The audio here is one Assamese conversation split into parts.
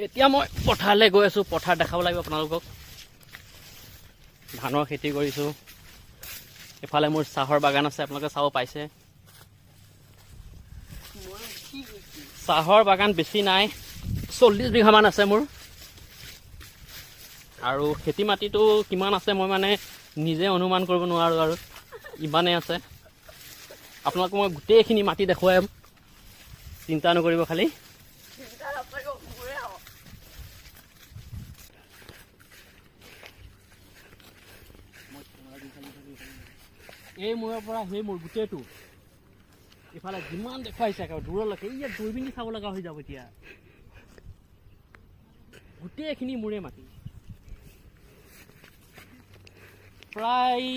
এতিয়া মই পথাৰলৈ গৈ আছোঁ। পথাৰ দেখাব লাগিব আপোনালোকক। ধানৰ খেতি কৰিছোঁ। এফালে মোৰ চাহৰ বাগান আছে, আপোনালোকে চাব পাইছে। চাহৰ বাগান বেছি নাই, 40 বিঘামান আছে মোৰ। আৰু খেতি মাটিটো কিমান আছে মই মানে নিজে অনুমান কৰিব নোৱাৰোঁ, আৰু ইমানেই আছে। আপোনালোকক মই গোটেইখিনি মাটি দেখুৱাম, চিন্তা নকৰিব খালি। এই মূৰৰ পৰা সেই মূৰ গোটেইটো ইফালে যিমান দেখুৱাইছে একেবাৰে দূৰলৈকে, ইয়াত দূৰবিন চাব লগা হৈ যাব। এতিয়া গোটেইখিনি মূৰে মাটি, প্ৰায়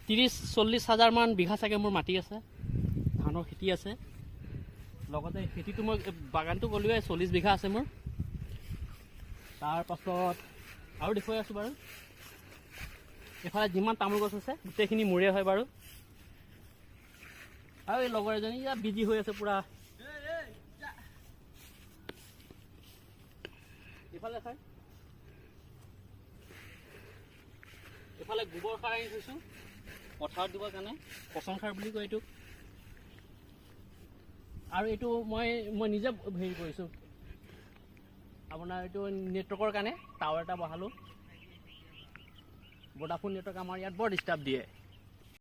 30-40 হাজাৰ মান বিঘা চাগে মোৰ মাটি আছে, ধানৰ খেতি আছে। লগতে খেতিটো মই বাগানটো ক'লোৱে 40 বিঘা আছে মোৰ। তাৰপাছত আৰু দেখুৱাই আছোঁ বাৰু। এফালে যিমান তামোল গছ আছে গোটেইখিনি মোৰে হয় বাৰু। আৰু এই লগৰ এজনী ইয়াত বিজি হৈ আছে পুৰা। এইফালে চাই, এইফালে গোবৰ সাৰ আনি থৈছোঁ পথাৰত দিবৰ কাৰণে, পচন সাৰ বুলি কয় এইটো। আৰু এইটো মই নিজে হেৰি কৰিছোঁ, আপোনাৰ এইটো নেটৱৰ্কৰ কাৰণে টাৱাৰ এটা বহালোঁ। ভোডাফোন নেটৱৰ্ক আমাৰ ইয়াত বৰ ডিষ্টাৰ্ব দিয়ে।